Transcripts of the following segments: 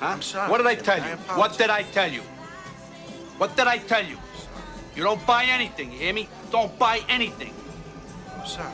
Huh? I'm sorry. What did I tell I you? apologize. What did I tell you? What did I tell you? You don't buy anything, you hear me? Don't buy anything. I'm sorry.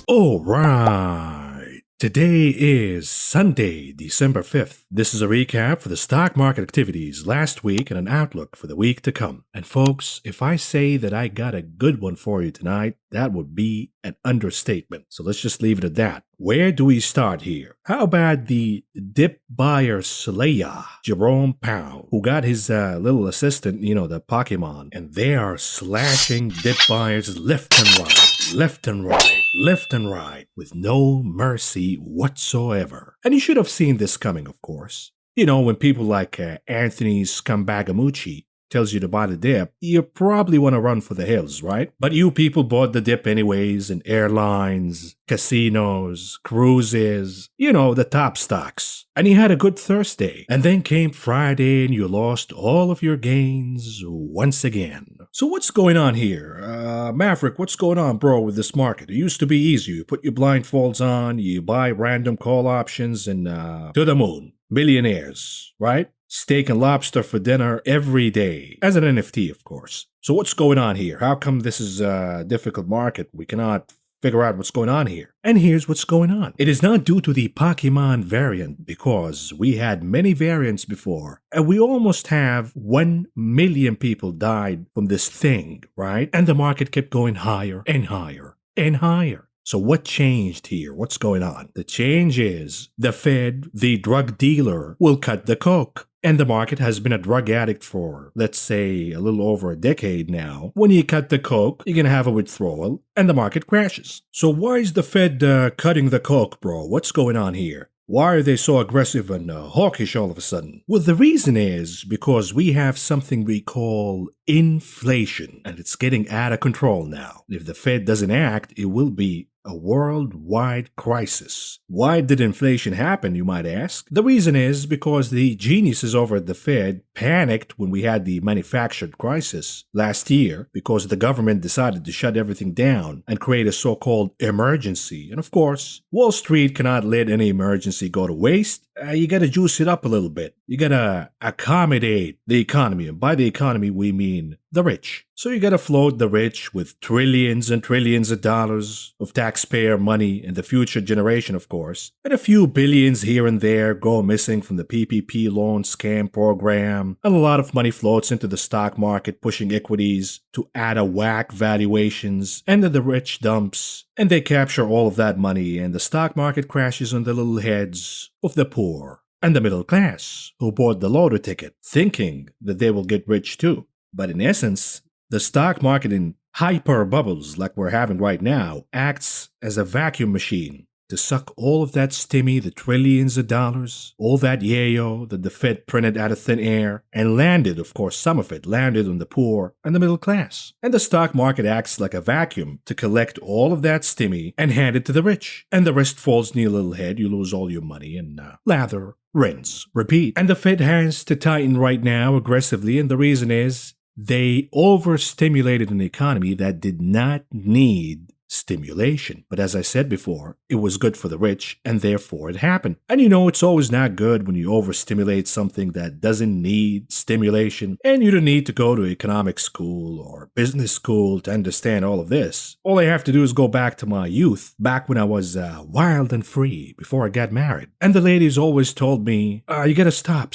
All right. Today is Sunday, December 5th. This is a recap for the stock market activities last week and an outlook for the week to come. And folks, if I say that I got a good one for you tonight, that would be an understatement. So let's just leave it at that. Where do we start here? How about the dip buyer slayer, Jerome Powell, who got his little assistant, the Pokemon, and they are slashing dip buyers left and right, left and right, left and right, with no mercy whatsoever. And you should have seen this coming, of course. When people like Anthony Scambagamucci tells you to buy the dip, you probably want to run for the hills, right? But you people bought the dip anyways in airlines, casinos, cruises, the top stocks. And you had a good Thursday. And then came Friday and you lost all of your gains once again. So what's going on here? Maverick, what's going on, bro, with this market? It used to be easy. You put your blindfolds on, you buy random call options, and to the moon. Millionaires, right? Steak and lobster for dinner every day, as an NFT, of course. So what's going on here? How come this is a difficult market? We cannot figure out what's going on here. And here's what's going on. It is not due to the Pokemon variant, because we had many variants before, and we almost have 1 million people died from this thing, right? And the market kept going higher and higher and higher. So what changed here? What's going on? The change is the Fed, the drug dealer, will cut the coke. And the market has been a drug addict for, let's say, a little over a decade now. When you cut the coke, you're going to have a withdrawal, and the market crashes. So why is the Fed cutting the coke, bro? What's going on here? Why are they so aggressive and hawkish all of a sudden? Well, the reason is because we have something we call inflation, and it's getting out of control now. If the Fed doesn't act, it will be a worldwide crisis. Why did inflation happen, you might ask? The reason is because the geniuses over at the Fed panicked when we had the manufactured crisis last year, because the government decided to shut everything down and create a so-called emergency. And of course, Wall Street cannot let any emergency go to waste. You gotta juice it up a little bit. You gotta accommodate the economy. And by the economy, we mean the rich. So you gotta float the rich with trillions and trillions of dollars of taxpayer money in the future generation, of course. And a few billions here and there go missing from the PPP loan scam program. And a lot of money floats into the stock market, pushing equities to add a whack valuations. And then the rich dumps. And they capture all of that money, and the stock market crashes on the little heads of the poor and the middle class, who bought the lotto ticket, thinking that they will get rich too. But in essence, the stock market in hyper bubbles like we're having right now acts as a vacuum machine to suck all of that stimmy, the trillions of dollars, all that yayo that the Fed printed out of thin air, and landed, of course, some of it landed on the poor and the middle class. And the stock market acts like a vacuum to collect all of that stimmy and hand it to the rich. And the rest falls in your little head, you lose all your money, and lather, rinse, repeat. And the Fed has to tighten right now aggressively, and the reason is they overstimulated an economy that did not need stimulation. But as I said before, it was good for the rich, and therefore it happened. And it's always not good when you overstimulate something that doesn't need stimulation. And you don't need to go to economic school or business school to understand all of this. All I have to do is go back to my youth, back when I was wild and free, before I got married. And the ladies always told me, you gotta stop.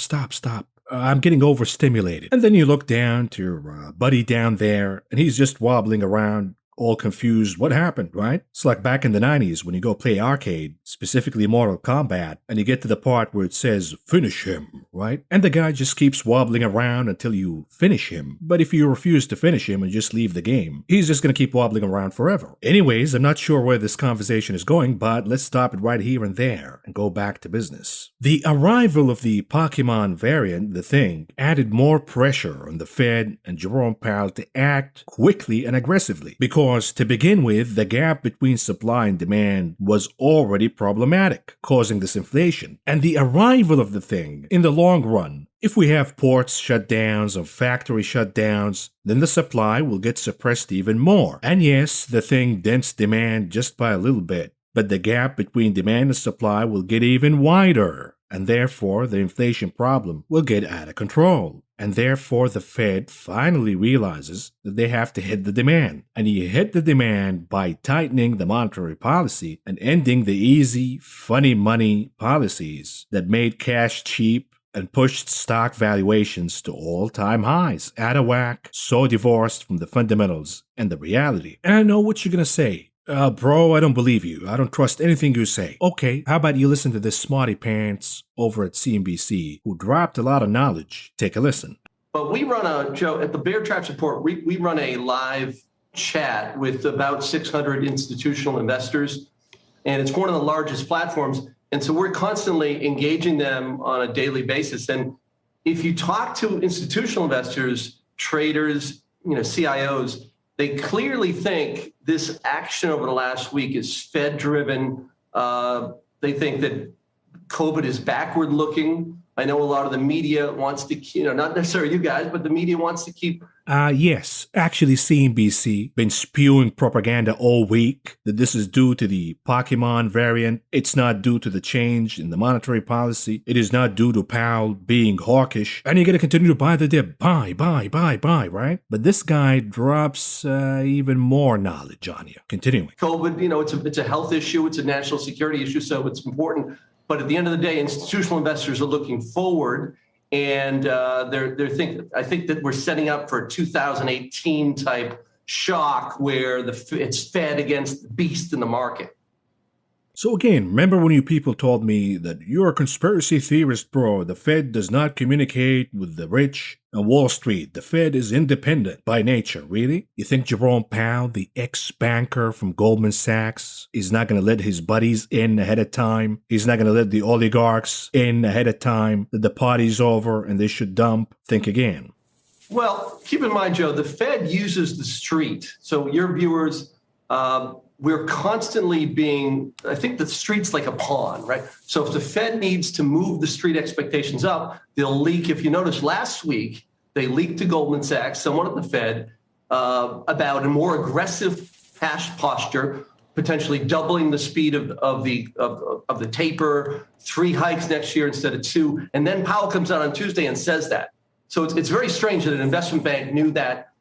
I'm getting overstimulated. And then you look down to your buddy down there, and he's just wobbling around, all confused what happened, right? It's like back in the 90s when you go play arcade, specifically Mortal Kombat, and you get to the part where it says, finish him, right? And the guy just keeps wobbling around until you finish him. But if you refuse to finish him and just leave the game, he's just gonna keep wobbling around forever. Anyways, I'm not sure where this conversation is going, but let's stop it right here and there and go back to business. The arrival of the Pokemon variant, the Thing, added more pressure on the Fed and Jerome Powell to act quickly and aggressively, because to begin with, the gap between supply and demand was already problematic, causing this inflation. And the arrival of the Thing, in the long run, if we have ports shutdowns or factory shutdowns, then the supply will get suppressed even more. And yes, the Thing dents demand just by a little bit, but the gap between demand and supply will get even wider. And therefore, the inflation problem will get out of control. And therefore, the Fed finally realizes that they have to hit the demand. And you hit the demand by tightening the monetary policy and ending the easy, funny money policies that made cash cheap and pushed stock valuations to all-time highs, out of whack, so divorced from the fundamentals and the reality. And I know what you're gonna say. Bro, I don't believe you. I don't trust anything you say. Okay, how about you listen to this smarty pants over at CNBC who dropped a lot of knowledge. Take a listen. But we run Joe, at the Bear Traps Report, we run a live chat with about 600 institutional investors, and it's one of the largest platforms. And so we're constantly engaging them on a daily basis. And if you talk to institutional investors, traders, CIOs, they clearly think this action over the last week is Fed-driven. They think that COVID is backward-looking. I know a lot of the media wants to, not necessarily you guys, but the media wants to keep. Yes, actually CNBC been spewing propaganda all week that this is due to the Pokemon variant. It's not due to the change in the monetary policy. It is not due to Powell being hawkish. And you're going to continue to buy the dip. Buy, right? But this guy drops even more knowledge on you. Continuing. COVID, it's a health issue. It's a national security issue, so it's important. But at the end of the day, institutional investors are looking forward, and I think that we're setting up for a 2018 type shock where it's Fed against the beast in the market. So again, remember when you people told me that you're a conspiracy theorist, bro? The Fed does not communicate with the rich and Wall Street. The Fed is independent by nature, really? You think Jerome Powell, the ex-banker from Goldman Sachs, is not going to let his buddies in ahead of time? He's not going to let the oligarchs in ahead of time, that the party's over and they should dump? Think again. Well, keep in mind, Joe, the Fed uses the street. So your viewers, we're constantly I think the street's like a pawn, right? So if the Fed needs to move the street expectations up, they'll leak. If you notice last week, they leaked to Goldman Sachs, someone at the Fed, about a more aggressive cash posture, potentially doubling the speed of the taper, 3 hikes next year instead of 2. And then Powell comes out on Tuesday and says that. So it's very strange that an investment bank knew that,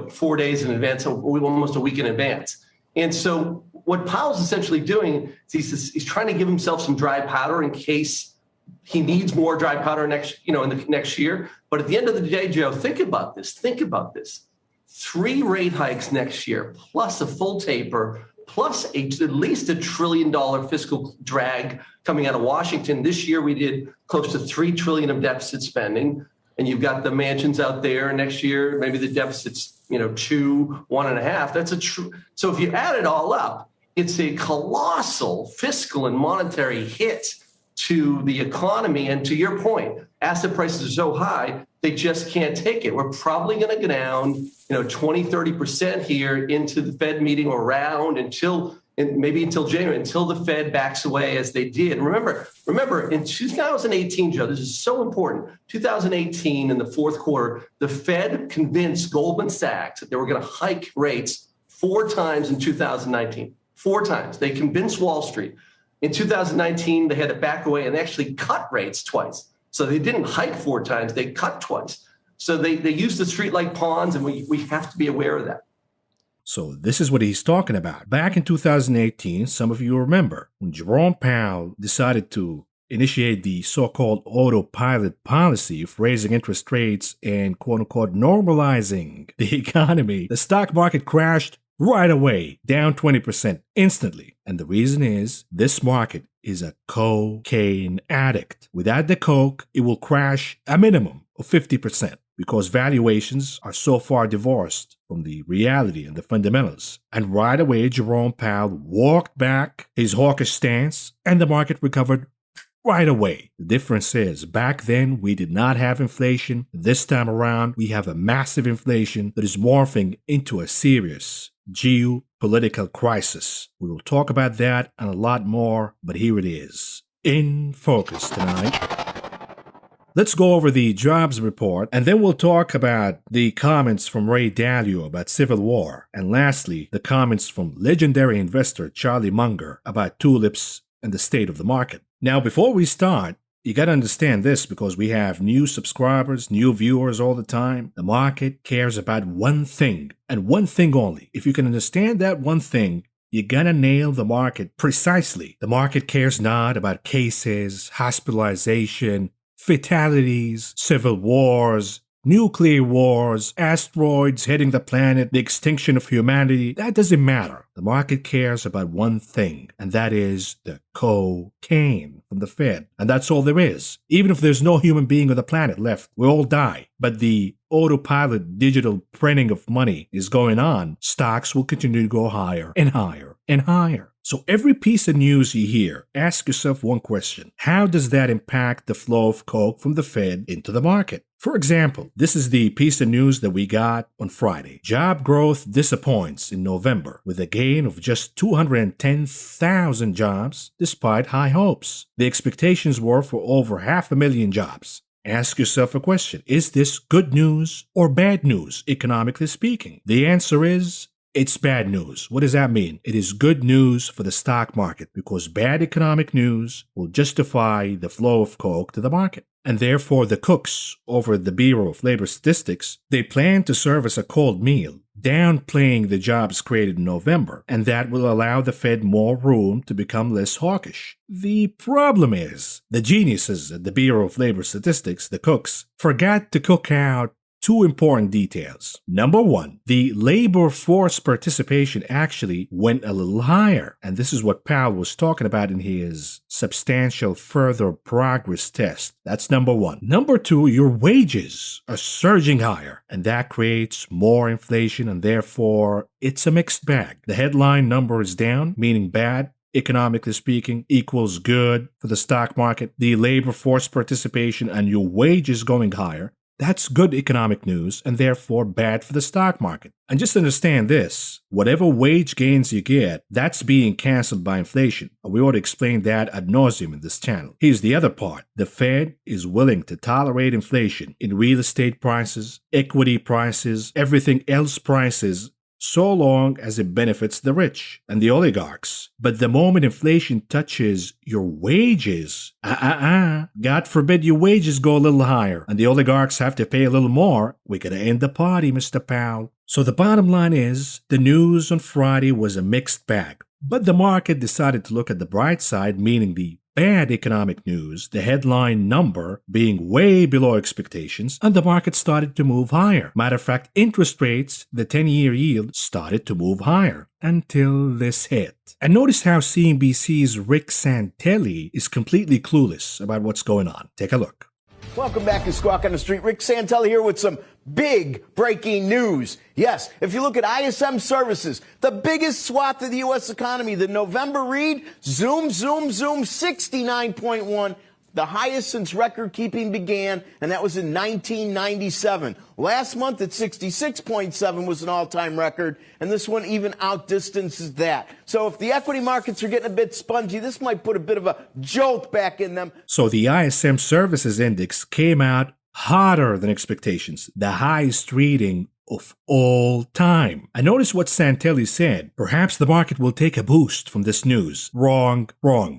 4 days in advance, almost a week in advance. And so what Powell's essentially doing is he's trying to give himself some dry powder in case he needs more dry powder in the next year. But at the end of the day, Joe, think about this. 3 rate hikes next year, plus a full taper, plus at least $1 trillion fiscal drag coming out of Washington. This year we did close to $3 trillion of deficit spending. And you've got the mansions out there. Next year, maybe the deficit's 2, 1.5. That's so if you add it all up, it's a colossal fiscal and monetary hit to the economy. And to your point, asset prices are so high, they just can't take it. We're probably going to go down, 20, 30% here into the Fed meeting or around maybe until January, until the Fed backs away as they did. Remember, in 2018, Joe, this is so important. 2018, in the fourth quarter, the Fed convinced Goldman Sachs that they were going to hike rates 4 times in 2019. 4 times. They convinced Wall Street. In 2019, they had to back away and actually cut rates twice. So they didn't hike 4 times, they cut twice. So they used the street like pawns, and we have to be aware of that. So this is what he's talking about. Back in 2018, some of you remember, when Jerome Powell decided to initiate the so-called autopilot policy of raising interest rates and quote-unquote normalizing the economy, the stock market crashed right away, down 20% instantly. And the reason is this market is a cocaine addict. Without the coke, it will crash a minimum of 50% because valuations are so far divorced from the reality and the fundamentals. And right away, Jerome Powell walked back his hawkish stance and the market recovered right away. The difference is back then we did not have inflation. This time around, we have a massive inflation that is morphing into a serious geopolitical crisis. We will talk about that and a lot more, but here it is. In focus tonight. Let's go over the jobs report, and then we'll talk about the comments from Ray Dalio about civil war, and lastly, the comments from legendary investor Charlie Munger about tulips and the state of the market. Now, before we start, you got to understand this because we have new subscribers, new viewers all the time. The market cares about one thing and one thing only. If you can understand that one thing, you're gonna nail the market precisely. The market cares not about cases, hospitalization, fatalities, civil wars, nuclear wars, asteroids hitting the planet, the extinction of humanity. That doesn't matter. The market cares about one thing, and that is the cocaine from the Fed. And that's all there is. Even if there's no human being on the planet left, we all die. But the autopilot digital printing of money is going on. Stocks will continue to go higher and higher and higher. So every piece of news you hear, ask yourself one question. How does that impact the flow of coke from the Fed into the market? For example, this is the piece of news that we got on Friday. Job growth disappoints in November with a gain of just 210,000 jobs despite high hopes. The expectations were for over 500,000 jobs. Ask yourself a question. Is this good news or bad news, economically speaking? The answer is it's bad news. What does that mean? It is good news for the stock market because bad economic news will justify the flow of coke to the market. And therefore, the cooks over at the Bureau of Labor Statistics, they plan to serve as a cold meal, downplaying the jobs created in November, and that will allow the Fed more room to become less hawkish. The problem is, the geniuses at the Bureau of Labor Statistics, the cooks, forgot to cook out two important details. Number one, the labor force participation actually went a little higher. And this is what Powell was talking about in his substantial further progress test. That's number one. Number two, your wages are surging higher. And that creates more inflation and therefore it's a mixed bag. The headline number is down, meaning bad. Economically speaking, equals good for the stock market. The labor force participation and your wages going higher. That's good economic news and therefore bad for the stock market. And just understand this, whatever wage gains you get, that's being canceled by inflation. We ought to explain that ad nauseum in this channel. Here's the other part. The Fed is willing to tolerate inflation in real estate prices, equity prices, everything else prices, so long as it benefits the rich and the oligarchs. But the moment inflation touches your wages, God forbid your wages go a little higher and the oligarchs have to pay a little more, we're going to end the party, Mr. Powell. So the bottom line is, the news on Friday was a mixed bag. But the market decided to look at the bright side, meaning the bad economic news, the headline number being way below expectations, and the market started to move higher. Matter of fact, interest rates, the 10-year yield, started to move higher until this hit. And notice how CNBC's Rick Santelli is completely clueless about what's going on. Take a look. Welcome back to Squawk on the Street. Rick Santelli here with some big breaking news. Yes, if you look at ISM services, the biggest swath of the U.S. economy, the November read, zoom, 69.1, the highest since record keeping began, and that was in 1997. Last month at 66.7 was an all-time record, and this one even outdistances that. So if the equity markets are getting a bit spongy, this might put a bit of a jolt back in them. So the ISM Services Index came out hotter than expectations, the highest reading of all time. And notice what Santelli said. Perhaps the market will take a boost from this news. Wrong.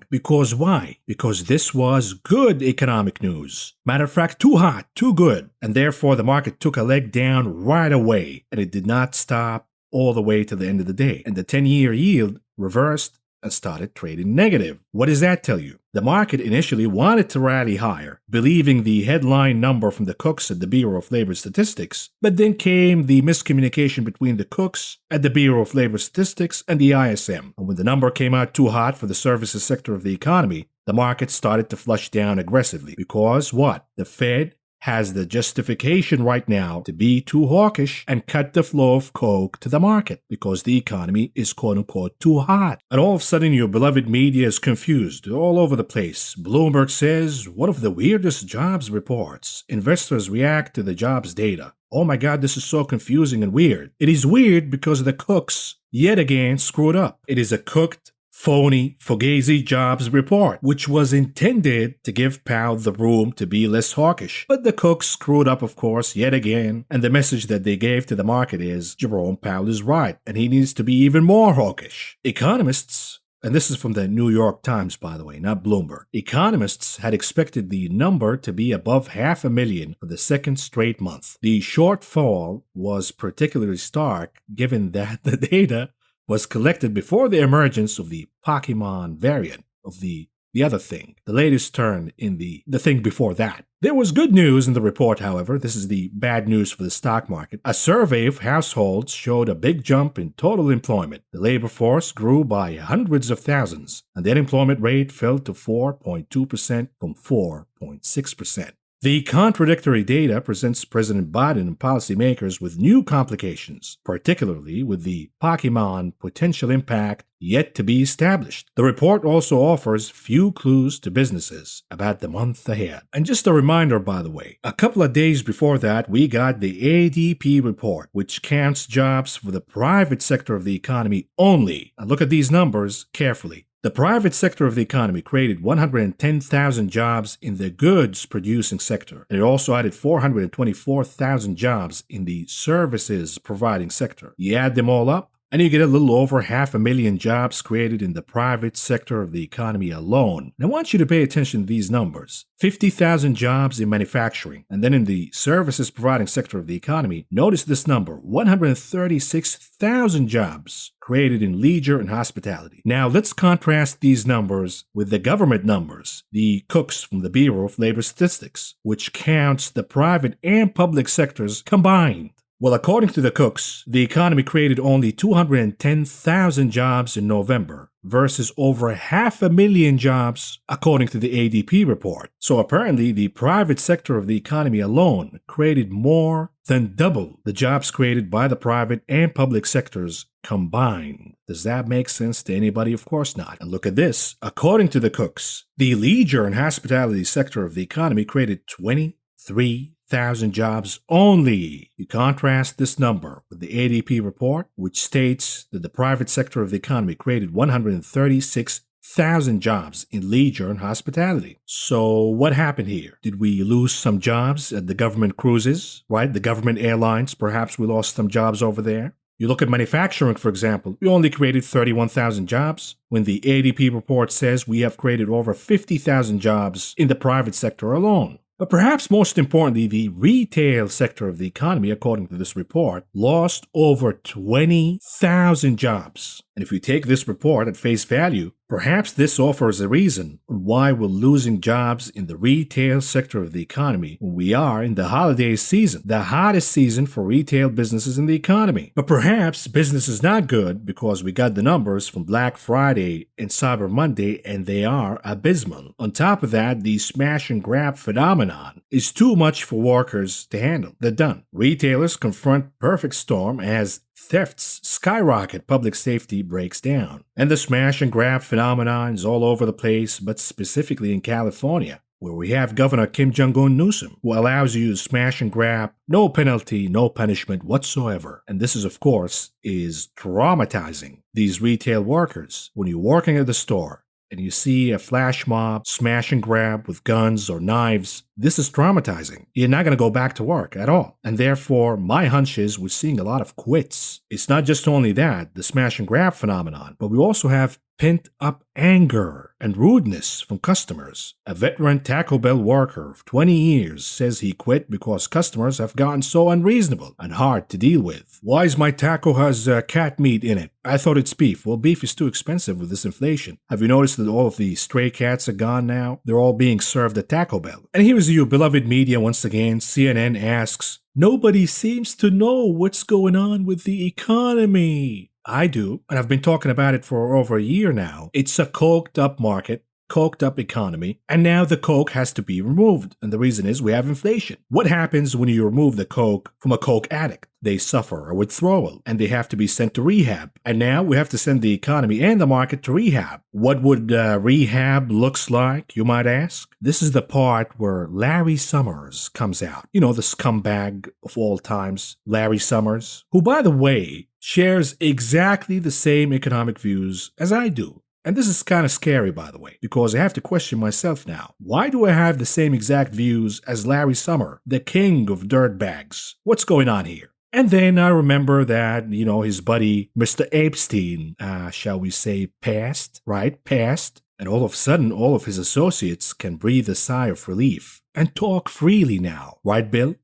Because why? Because this was good economic news. Matter of fact, too hot, too good. And therefore the market took a leg down right away. And it did not stop all the way to the end of the day. And the 10-year yield reversed and started trading negative. What does that tell you? The market initially wanted to rally higher, believing the headline number from the cooks at the Bureau of Labor Statistics, but then came the miscommunication between the cooks at the Bureau of Labor Statistics and the ISM. And when the number came out too hot for the services sector of the economy, the market started to flush down aggressively. Because what? The Fed has the justification right now to be too hawkish and cut the flow of coke to the market because the economy is quote-unquote too hot. And all of a sudden your beloved media is confused all over the place. Bloomberg says one of the weirdest jobs reports. Investors react to the jobs data. Oh my God, this is so confusing and weird. It is weird because the cooks yet again screwed up. It is a cooked, phony, fugazi jobs report, which was intended to give Powell the room to be less hawkish. But the cooks screwed up, of course, yet again, and the message that they gave to the market is Jerome Powell is right, and he needs to be even more hawkish. Economists, and this is from the New York Times, by the way, not Bloomberg. Economists had expected the number to be above 500,000 for the second straight month. The shortfall was particularly stark given that the data was collected before the emergence of the Pokemon variant of the other thing, the latest turn in the thing before that. There was good news in the report, however. This is the bad news for the stock market. A survey of households showed a big jump in total employment. The labor force grew by hundreds of thousands, and the unemployment rate fell to 4.2% from 4.6%. The contradictory data presents President Biden and policymakers with new complications, particularly with the Pokemon potential impact yet to be established. The report also offers few clues to businesses about the month ahead. And just a reminder, by the way, a couple of days before that, we got the ADP report, which counts jobs for the private sector of the economy only. And look at these numbers carefully. The private sector of the economy created 110,000 jobs in the goods-producing sector, and it also added 424,000 jobs in the services-providing sector. You add them all up, and you get a little over 500,000 jobs created in the private sector of the economy alone. And I want you to pay attention to these numbers. 50,000 jobs in manufacturing, and then in the services-providing sector of the economy, notice this number, 136,000 jobs created in leisure and hospitality. Now let's contrast these numbers with the government numbers, the cooks from the Bureau of Labor Statistics, which counts the private and public sectors combined. Well, according to the cooks, the economy created only 210,000 jobs in November versus over 500,000 jobs according to the ADP report. So apparently the private sector of the economy alone created more than double the jobs created by the private and public sectors combined. Does that make sense to anybody? Of course not. And look at this. According to the cooks, the leisure and hospitality sector of the economy created 23,000 jobs only. You contrast this number with the ADP report, which states that the private sector of the economy created 136,000 jobs in leisure and hospitality. So what happened here? Did we lose some jobs at the government cruises, right? The government airlines, perhaps we lost some jobs over there. You look at manufacturing, for example, we only created 31,000 jobs, when the ADP report says we have created over 50,000 jobs in the private sector alone. But perhaps most importantly, the retail sector of the economy, according to this report, lost over 20,000 jobs. And if we take this report at face value, perhaps this offers a reason on why we're losing jobs in the retail sector of the economy when we are in the holiday season, the hottest season for retail businesses in the economy. But perhaps business is not good because we got the numbers from Black Friday and Cyber Monday and they are abysmal. On top of that, the smash and grab phenomenon is too much for workers to handle. They're done. Retailers confront perfect storm as thefts skyrocket, public safety breaks down. And the smash and grab phenomenon is all over the place, but specifically in California, where we have Governor Kim Jong-un Newsom, who allows you to smash and grab, no penalty, no punishment whatsoever. And this is, of course, is traumatizing these retail workers. When you're working at the store and you see a flash mob smash and grab with guns or knives, This is traumatizing. You're not going to go back to work at all. And therefore, my hunch is we're seeing a lot of quits. It's not just only that, the smash and grab phenomenon, but we also have pent-up anger and rudeness from customers. A veteran Taco Bell worker of 20 years says he quit because customers have gotten so unreasonable and hard to deal with. Why is my taco has cat meat in it? I thought it's beef. Well, beef is too expensive with this inflation. Have you noticed that all of the stray cats are gone now? They're all being served at Taco Bell. And here's you, beloved media, once again. CNN asks, nobody seems to know what's going on with the economy. I do, and I've been talking about it for over a year now. It's a coked up market, coked up economy, and now the coke has to be removed. And the reason is we have inflation. What happens when you remove the coke from a coke addict? They suffer a withdrawal, and they have to be sent to rehab. And now we have to send the economy and the market to rehab. What would rehab looks like, you might ask? This is the part where Larry Summers comes out. You know, the scumbag of all times, Larry Summers, who, by the way, shares exactly the same economic views as I do. And this is kind of scary, by the way, because I have to question myself now. Why do I have the same exact views as Larry Summer, the king of dirtbags? What's going on here? And then I remember that, you know, his buddy, Mr. Epstein, shall we say, passed, right? Passed. And all of a sudden, all of his associates can breathe a sigh of relief and talk freely now. Right, Bill?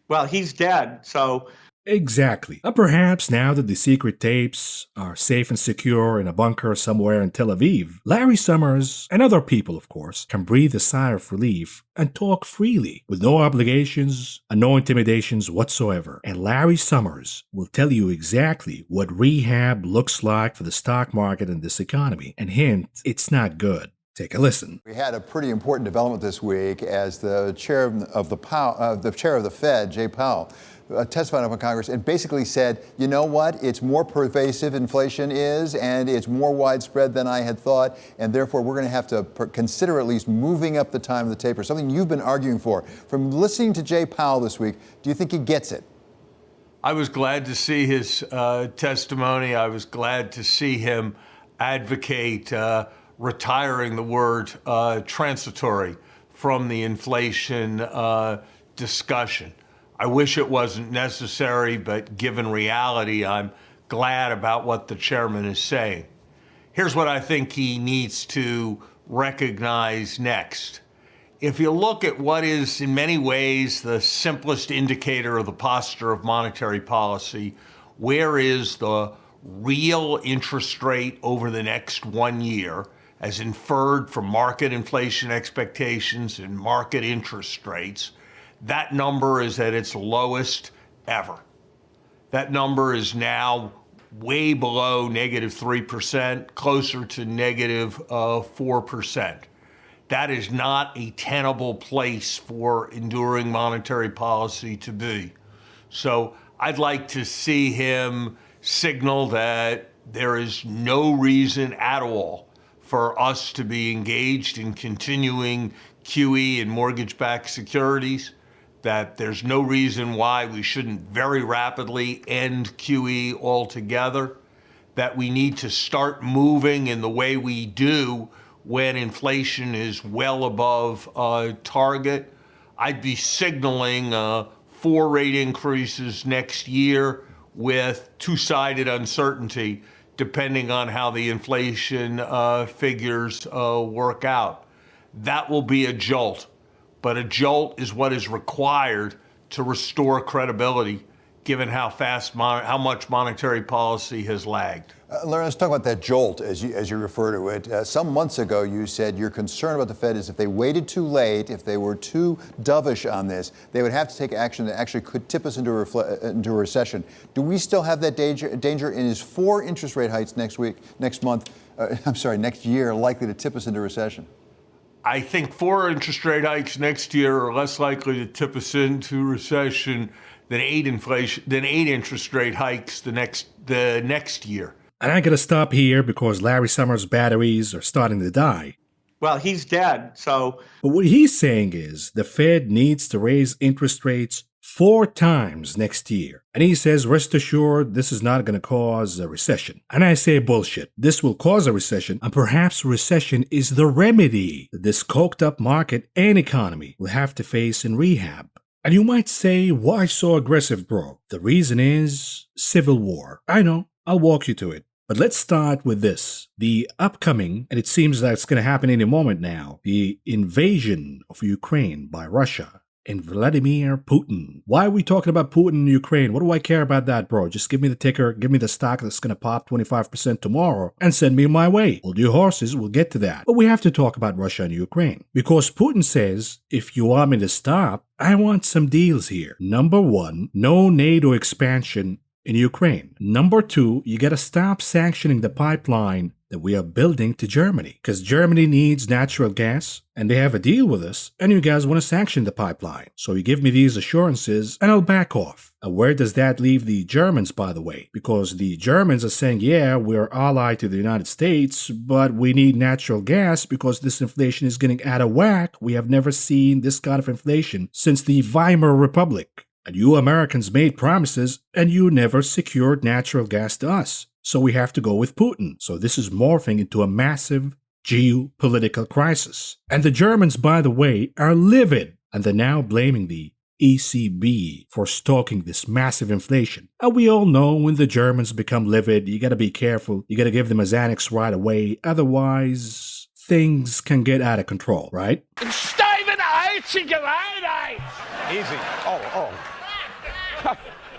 Well, he's dead, so... Exactly. Perhaps now that the secret tapes are safe and secure in a bunker somewhere in Tel Aviv, Larry Summers, and other people, of course, can breathe a sigh of relief and talk freely, with no obligations and no intimidations whatsoever. And Larry Summers will tell you exactly what rehab looks like for the stock market and this economy. And hint, it's not good. Take a listen. We had a pretty important development this week as the chair of the Fed, Jay Powell, testified up in Congress and basically said, you know what, it's more pervasive, inflation is, and it's more widespread than I had thought, and therefore we're going to have to consider at least moving up the time of the taper, something you've been arguing for. From listening to Jay Powell this week, do you think he gets it? I was glad to see his testimony. I was glad to see him advocate retiring the word transitory from the inflation discussion. I wish it wasn't necessary, but given reality, I'm glad about what the chairman is saying. Here's what I think he needs to recognize next. If you look at what is in many ways the simplest indicator of the posture of monetary policy, where is the real interest rate over the next 1 year, as inferred from market inflation expectations and market interest rates, that number is at its lowest ever. That number is now way below negative 3%, closer to negative 4%. That is not a tenable place for enduring monetary policy to be. So I'd like to see him signal that there is no reason at all for us to be engaged in continuing QE and mortgage-backed securities, that there's no reason why we shouldn't very rapidly end QE altogether, that we need to start moving in the way we do when inflation is well above target. I'd be signaling 4 rate increases next year with two-sided uncertainty, depending on how the inflation figures work out. That will be a jolt. But a jolt is what is required to restore credibility, given how how much monetary policy has lagged. Larry, let's talk about that jolt, as you refer to it. Some months ago, you said your concern about the Fed is if they waited too late, if they were too dovish on this, they would have to take action that actually could tip us into a recession. Do we still have that danger? And is 4 interest rate hikes next year likely to tip us into recession? I think 4 interest rate hikes next year are less likely to tip us into recession than 8 interest rate hikes the next year. And I gotta stop here because Larry Summers' batteries are starting to die. Well, he's dead, so... But what he's saying is the Fed needs to raise interest rates 4 times next year. And he says, rest assured, this is not going to cause a recession. And I say bullshit. This will cause a recession, and perhaps recession is the remedy that this coked up market and economy will have to face in rehab. And you might say, why so aggressive, bro? The reason is civil war. I know, I'll walk you to it. But let's start with this. The upcoming, and it seems that it's going to happen any moment now, the invasion of Ukraine by Russia and Vladimir Putin. Why are we talking about Putin and Ukraine? What do I care about that, bro? Just give me the ticker, give me the stock that's going to pop 25% tomorrow, and send me my way. Hold your horses, we'll get to that. But we have to talk about Russia and Ukraine. Because Putin says, if you want me to stop, I want some deals here. Number 1, no NATO expansion in Ukraine. Number 2, you gotta stop sanctioning the pipeline that we are building to Germany. Because Germany needs natural gas, and they have a deal with us, and you guys want to sanction the pipeline. So you give me these assurances, and I'll back off. And where does that leave the Germans, by the way? Because the Germans are saying, yeah, we're allied to the United States, but we need natural gas because this inflation is getting out of whack. We have never seen this kind of inflation since the Weimar Republic. And you Americans made promises, and you never secured natural gas to us. So we have to go with Putin. So this is morphing into a massive geopolitical crisis. And the Germans, by the way, are livid. And they're now blaming the ECB for stoking this massive inflation. And we all know when the Germans become livid, you gotta be careful. You gotta give them a Xanax right away. Otherwise, things can get out of control, right? Easy. Oh.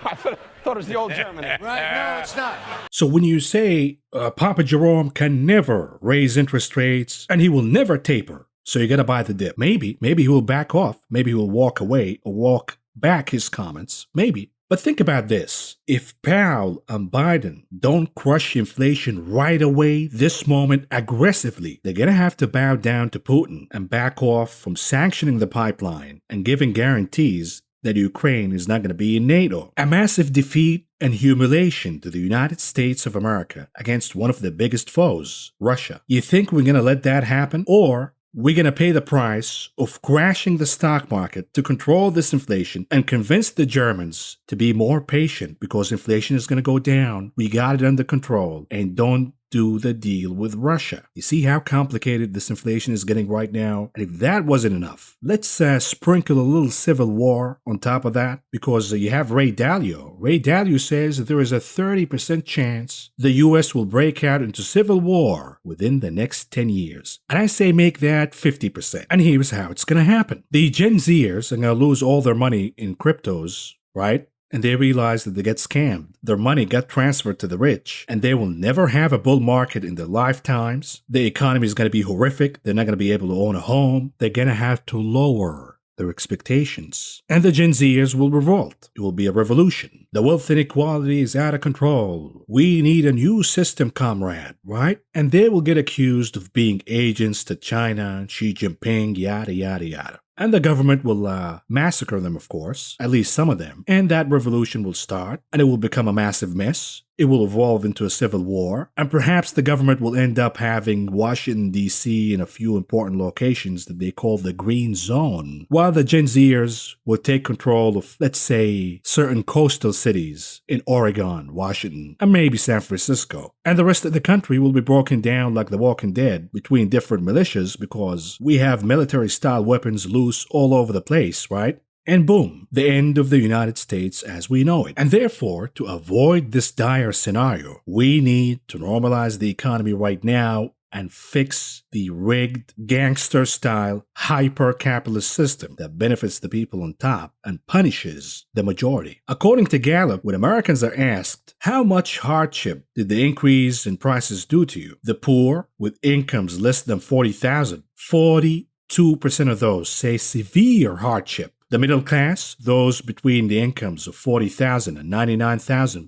I thought it was the old German. Right? No, it's not. So when you say Papa Jerome can never raise interest rates and he will never taper, so you gotta buy the dip. Maybe he will back off. Maybe he will walk away or walk back his comments. Maybe. But think about this. If Powell and Biden don't crush inflation right away, this moment, aggressively, they're going to have to bow down to Putin and back off from sanctioning the pipeline and giving guarantees that Ukraine is not going to be in NATO. A massive defeat and humiliation to the United States of America against one of the biggest foes, Russia. You think we're going to let that happen? Or we're going to pay the price of crashing the stock market to control this inflation and convince the Germans to be more patient because inflation is going to go down. We got it under control, and don't do the deal with Russia. You see how complicated this inflation is getting right now? And if that wasn't enough, let's sprinkle a little civil war on top of that, because you have Ray Dalio. Ray Dalio says that there is a 30% chance the U.S. will break out into civil war within the next 10 years. And I say make that 50%. And here's how it's going to happen. The Gen Zers are going to lose all their money in cryptos, right? And they realize that they get scammed. Their money got transferred to the rich, and they will never have a bull market in their lifetimes. The economy is going to be horrific. They're not going to be able to own a home. They're going to have to lower their expectations. And the Gen Zers will revolt. It will be a revolution. The wealth inequality is out of control. We need a new system, comrade, right? And they will get accused of being agents to China, Xi Jinping, yada, yada, yada. And the government will massacre them, of course, at least some of them. And that revolution will start, and it will become a massive mess. It will evolve into a civil war, and perhaps the government will end up having Washington, D.C. in a few important locations that they call the Green Zone, while the Gen Zers will take control of, let's say, certain coastal cities in Oregon, Washington, and maybe San Francisco. And the rest of the country will be broken down like The Walking Dead between different militias because we have military-style weapons loose all over the place, right? And boom, the end of the United States as we know it. And therefore, to avoid this dire scenario, we need to normalize the economy right now and fix the rigged, gangster-style, hyper-capitalist system that benefits the people on top and punishes the majority. According to Gallup, when Americans are asked, how much hardship did the increase in prices do to you? The poor, with incomes less than $40,000, 42% of those say severe hardship. The middle class, those between the incomes of $40,000 and $99,000,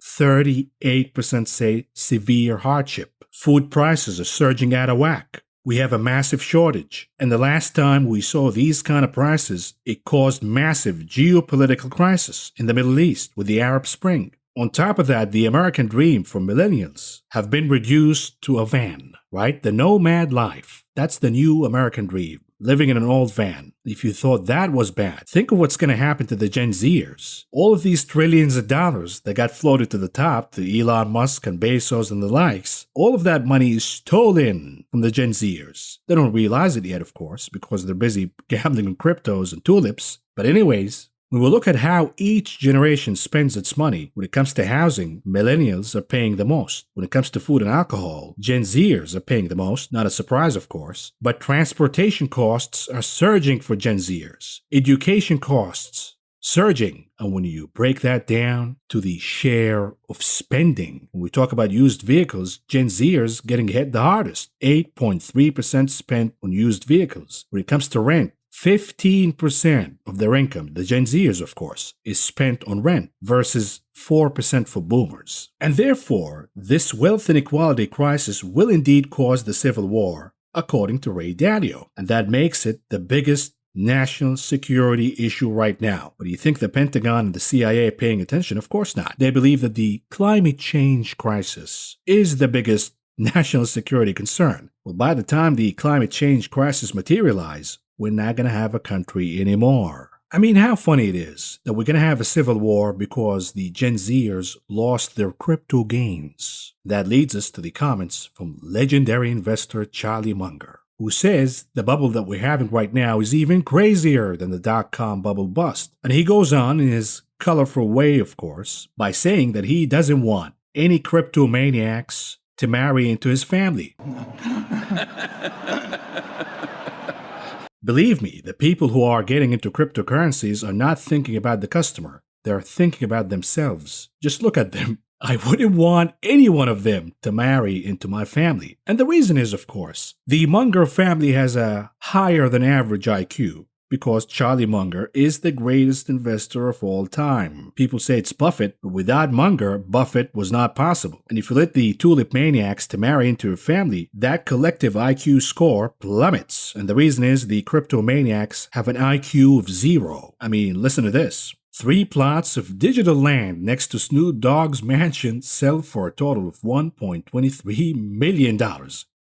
38% say severe hardship. Food prices are surging out of whack. We have a massive shortage. And the last time we saw these kind of prices, it caused massive geopolitical crisis in the Middle East with the Arab Spring. On top of that, the American dream for millennials have been reduced to a van, right? The nomad life. That's the new American dream. living in an old van. If you thought that was bad, think of what's going to happen to the Gen Zers. All of these trillions of dollars that got floated to the top to Elon Musk and Bezos and the likes, all of that money is stolen from the Gen Zers. They don't realize it yet, of course, because they're busy gambling on cryptos and tulips. But anyways, when we look at how each generation spends its money, when it comes to housing, millennials are paying the most. When it comes to food and alcohol, Gen Zers are paying the most, not a surprise of course. But transportation costs are surging for Gen Zers. Education costs surging. And when you break that down to the share of spending, when we talk about used vehicles, Gen Zers getting hit the hardest. 8.3% spent on used vehicles. When it comes to rent, 15% of their income, the Gen Zers of course, is spent on rent versus 4% for boomers. And therefore, this wealth inequality crisis will indeed cause the civil war, according to Ray Dalio. And that makes it the biggest national security issue right now. But do you think the Pentagon and the CIA are paying attention? Of course not. They believe that the climate change crisis is the biggest national security concern. Well, by the time the climate change crisis materializes, we're not going to have a country anymore. I mean, how funny it is that we're going to have a civil war because the Gen Zers lost their crypto gains. That leads us to the comments from legendary investor Charlie Munger, who says the bubble that we're having right now is even crazier than the dot-com bubble bust. And he goes on in his colorful way, of course, by saying that he doesn't want any cryptomaniacs to marry into his family. Believe me, the people who are getting into cryptocurrencies are not thinking about the customer. They're thinking about themselves. Just look at them. I wouldn't want any one of them to marry into my family. And the reason is, of course, the Munger family has a higher than average IQ. Because Charlie Munger is the greatest investor of all time. People say it's Buffett, but without Munger, Buffett was not possible. And if you let the tulip maniacs to marry into your family, that collective IQ score plummets. And the reason is the cryptomaniacs have an IQ of 0. I mean, listen to this. 3 plots of digital land next to Snoop Dogg's mansion sell for a total of $1.23 million.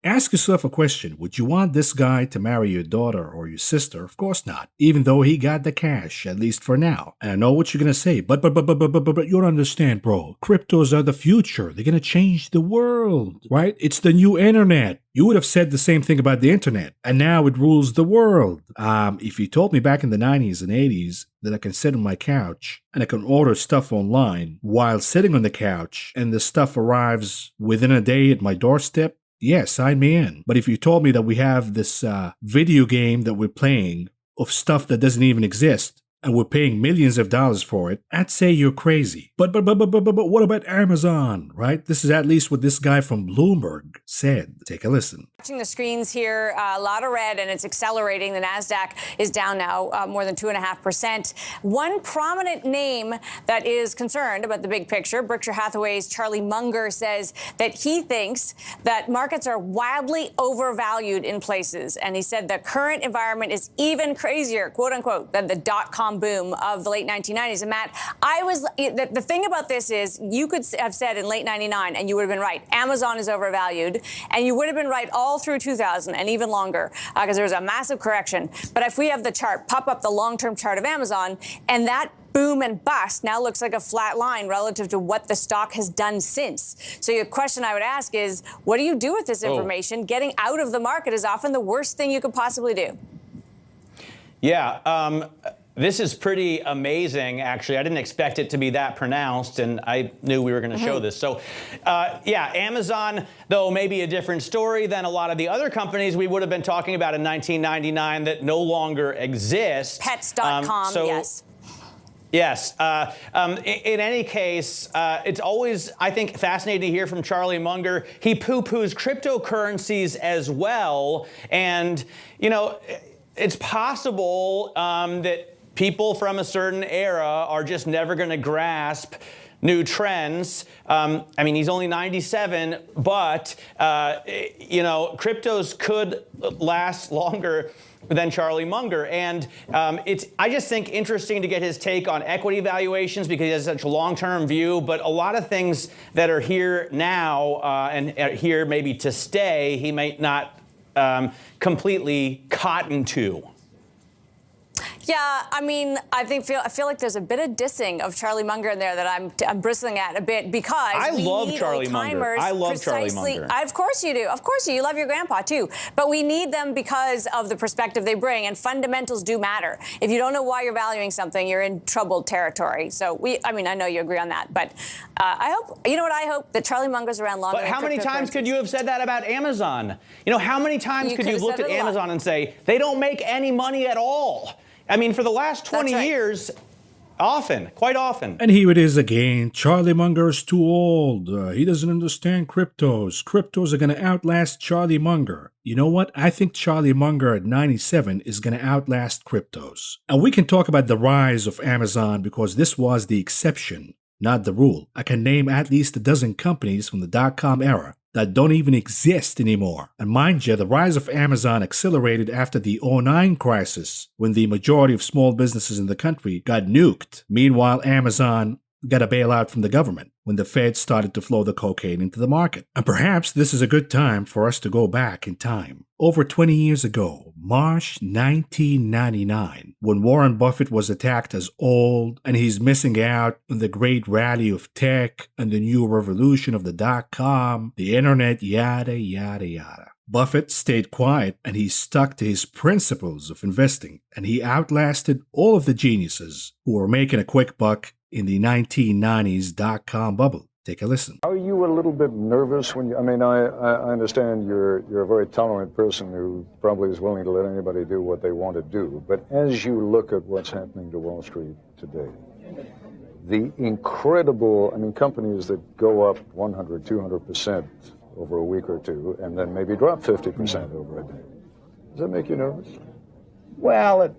Ask yourself a question. Would you want this guy to marry your daughter or your sister? Of course not. Even though he got the cash, at least for now. And I know what you're going to say, but you don't understand, bro. Cryptos are the future. They're going to change the world, right? It's the new internet. You would have said the same thing about the internet, and now it rules the world. If you told me back in the 90s and 80s that I can sit on my couch and I can order stuff online while sitting on the couch and the stuff arrives within a day at my doorstep, yeah, sign me in. But if you told me that we have this video game that we're playing of stuff that doesn't even exist, and we're paying millions of dollars for it, I'd say you're crazy. But what about Amazon, right? This is at least what this guy from Bloomberg said. Take a listen. Watching the screens here, a lot of red, and it's accelerating. The NASDAQ is down now more than 2.5%. One prominent name that is concerned about the big picture, Berkshire Hathaway's Charlie Munger, says that he thinks that markets are wildly overvalued in places. And he said the current environment is even crazier, quote unquote, than the dot-com boom of the late 1990s. And Matt, the thing about this is you could have said in late 99, and you would have been right, Amazon is overvalued, and you would have been right all through 2000 and even longer because there was a massive correction. But if we have the chart, pop up the long-term chart of Amazon, and that boom and bust now looks like a flat line relative to what the stock has done since. So your question I would ask is, what do you do with this information? Getting out of the market is often the worst thing you could possibly do. Yeah. This is pretty amazing, actually. I didn't expect it to be that pronounced, and I knew we were going to show this. So, yeah, Amazon, though, may be a different story than a lot of the other companies we would have been talking about in 1999 that no longer exist. Pets.com, yes. Yes. In any case, it's always, I think, fascinating to hear from Charlie Munger. He poo-poos cryptocurrencies as well. And, you know, it's possible that people from a certain era are just never going to grasp new trends. I mean, he's only 97, but, you know, cryptos could last longer than Charlie Munger. And it's, I just think, interesting to get his take on equity valuations because he has such a long-term view. But a lot of things that are here now and are here maybe to stay, he might not completely cotton to. Yeah, I mean, I feel like there's a bit of dissing of Charlie Munger in there that I'm bristling at a bit because I love Charlie Munger. I love Charlie Munger. Of course you do. Of course you. You love your grandpa too. But we need them because of the perspective they bring, and fundamentals do matter. If you don't know why you're valuing something, you're in troubled territory. So I know you agree on that, but I hope, I hope that Charlie Munger's around longer. But how many times could you have said that about Amazon? How many times could you have looked at Amazon and say they don't make any money at all? I mean, for the last 20 years, quite often. And here it is again. Charlie Munger's too old. He doesn't understand cryptos. Cryptos are going to outlast Charlie Munger. You know what? I think Charlie Munger at 97 is going to outlast cryptos. And we can talk about the rise of Amazon because this was the exception, not the rule. I can name at least a dozen companies from the dot-com era that don't even exist anymore. And mind you, the rise of Amazon accelerated after the 2009 crisis, when the majority of small businesses in the country got nuked. Meanwhile, Amazon got a bailout from the government when the Fed started to flow the cocaine into the market. And perhaps this is a good time for us to go back in time. Over 20 years ago, March 1999, when Warren Buffett was attacked as old and he's missing out on the great rally of tech and the new revolution of the dot-com, the internet, yada, yada, yada. Buffett stayed quiet and he stuck to his principles of investing, and he outlasted all of the geniuses who were making a quick buck in the 1990s dot-com bubble. Take a listen. Are you a little bit nervous when you, I understand you're a very tolerant person who probably is willing to let anybody do what they want to do, but as you look at what's happening to Wall Street today, the incredible, companies that go up 100, 200% over a week or two and then maybe drop 50% over a day. Does that make you nervous? Well,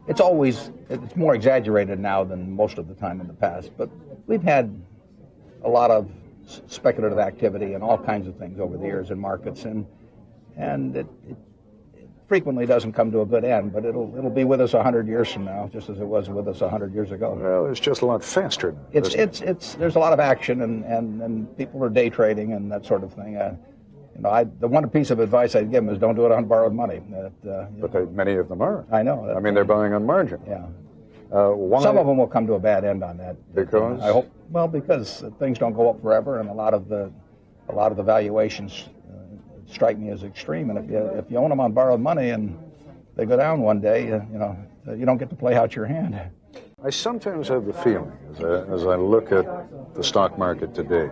it's more exaggerated now than most of the time in the past, but we've had a lot of speculative activity and all kinds of things over the years in markets, and it frequently doesn't come to a good end, but it'll be with us 100 years from now, just as it was with us 100 years ago. Well, it's just a lot faster now. There's a lot of action, and people are day trading and that sort of thing. The one piece of advice I'd give them is don't do it on borrowed money. But many of them are. I know. They're buying on margin. Yeah. Some of them will come to a bad end on that. Because? I hope. Well, because things don't go up forever, and a lot of the valuations strike me as extreme. And if you own them on borrowed money and they go down one day, you don't get to play out your hand. I sometimes have the feeling, as I look at the stock market today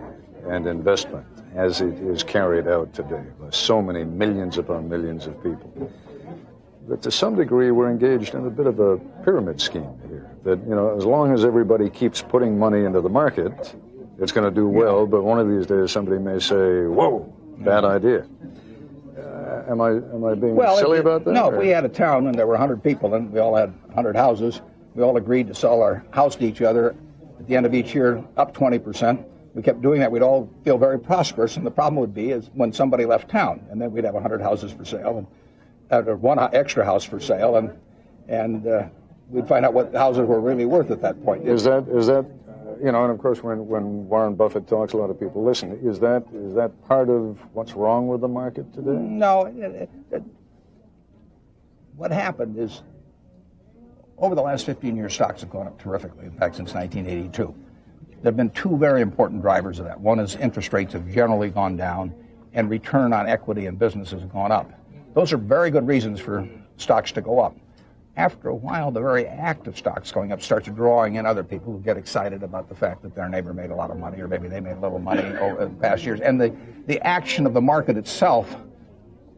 and investment as it is carried out today by so many millions upon millions of people, that to some degree we're engaged in a bit of a pyramid scheme here. That, as long as everybody keeps putting money into the market, it's going to do well, but one of these days somebody may say, whoa, bad idea. Am I being silly about that? No, if we had a town and there were 100 people and we all had 100 houses, we all agreed to sell our house to each other at the end of each year up 20%. We kept doing that, we'd all feel very prosperous, and the problem would be is when somebody left town, and then we'd have 100 houses for sale, or one extra house for sale, and we'd find out what houses were really worth at that point. Is that and of course when Warren Buffett talks, a lot of people listen. Is that part of what's wrong with the market today? No. What happened is, over the last 15 years, stocks have gone up terrifically. In fact, since 1982. There have been two very important drivers of that. One is interest rates have generally gone down, and return on equity in businesses have gone up. Those are very good reasons for stocks to go up. After a while, the very act of stocks going up starts drawing in other people who get excited about the fact that their neighbor made a lot of money, or maybe they made a little money over the past years. And the action of the market itself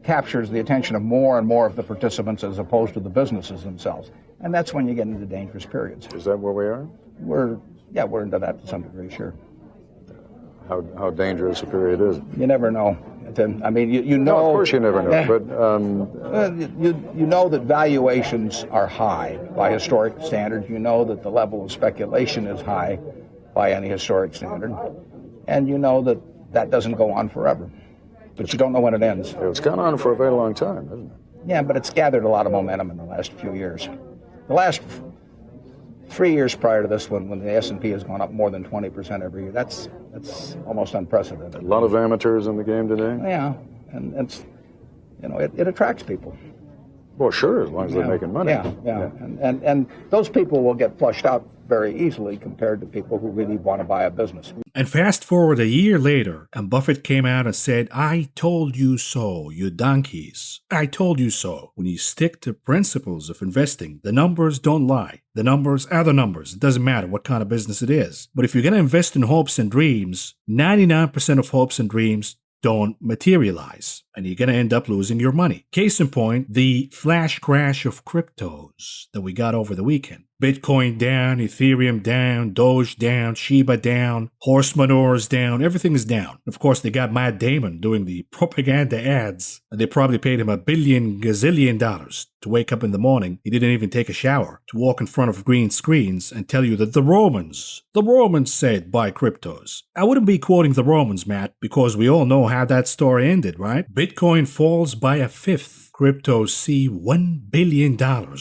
captures the attention of more and more of the participants as opposed to the businesses themselves. And that's when you get into dangerous periods. Is that where we are? We're into that to some degree, sure. How dangerous a period is it? You never know. I mean, you know. No, of course you never know. But you know that valuations are high by historic standards. You know that the level of speculation is high by any historic standard, and you know that doesn't go on forever. But you don't know when it ends. It's gone on for a very long time, hasn't it? Yeah, but it's gathered a lot of momentum in the last few years. The last 3 years prior to this one, when the S&P has gone up more than 20% every year, that's almost unprecedented. A lot of amateurs in the game today. Yeah, and it attracts people. Well, sure, as long as they're making money. Yeah. And those people will get flushed out very easily compared to people who really want to buy a business. And fast forward a year later, and Buffett came out and said, I told you so, you donkeys. I told you so. When you stick to principles of investing, the numbers don't lie. The numbers are the numbers. It doesn't matter what kind of business it is. But if you're going to invest in hopes and dreams, 99% of hopes and dreams don't materialize, and you're going to end up losing your money. Case in point, the flash crash of cryptos that we got over the weekend. Bitcoin down, Ethereum down, Doge down, Shiba down, horse manure is down, everything is down. Of course, they got Matt Damon doing the propaganda ads, and they probably paid him $1 gazillion to wake up in the morning. He didn't even take a shower, to walk in front of green screens and tell you that the Romans said buy cryptos. I wouldn't be quoting the Romans, Matt, because we all know how that story ended, right? Bitcoin falls by a fifth. Cryptos see $1 billion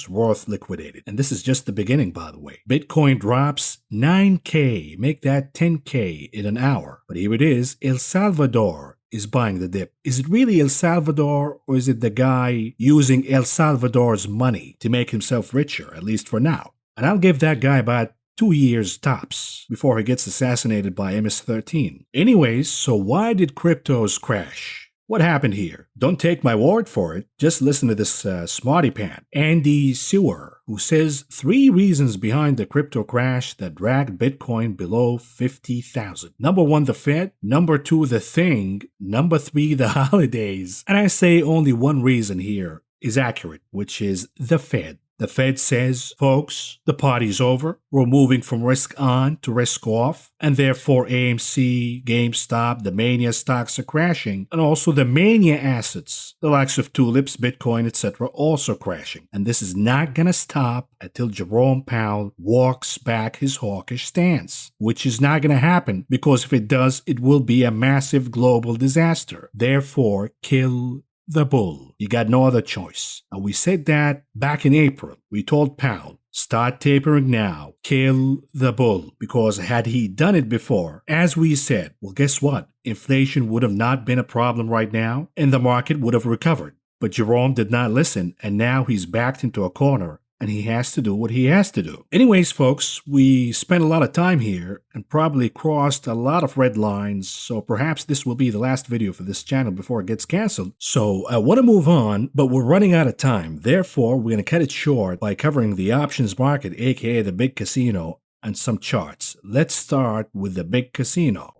worth liquidated. And this is just the beginning, by the way. Bitcoin drops 9K, make that 10K in an hour. But here it is, El Salvador is buying the dip. Is it really El Salvador, or is it the guy using El Salvador's money to make himself richer, at least for now? And I'll give that guy about 2 years tops before he gets assassinated by MS-13. Anyways, so why did cryptos crash? What happened here? Don't take my word for it. Just listen to this smarty pant, Andy Sewer, who says 3 reasons behind the crypto crash that dragged Bitcoin below 50,000. Number 1, the Fed. Number 2, the thing. Number 3, the holidays. And I say only one reason here is accurate, which is the Fed. The Fed says, folks, the party's over. We're moving from risk on to risk off. And therefore AMC, GameStop, the mania stocks are crashing. And also the mania assets, the likes of tulips, Bitcoin, etc., also crashing. And this is not going to stop until Jerome Powell walks back his hawkish stance, which is not going to happen, because if it does, it will be a massive global disaster. Therefore, kill the bull. You got no other choice. And we said that back in April. We told Powell, start tapering now. Kill the bull. Because had he done it before, as we said, well, guess what? Inflation would have not been a problem right now, and the market would have recovered. But Jerome did not listen, and now he's backed into a corner, and he has to do what he has to do. Anyways, folks, we spent a lot of time here and probably crossed a lot of red lines, so perhaps this will be the last video for this channel before it gets canceled. So I want to move on, but we're running out of time. Therefore, we're going to cut it short by covering the options market, aka the big casino, and some charts. Let's start with the big casino.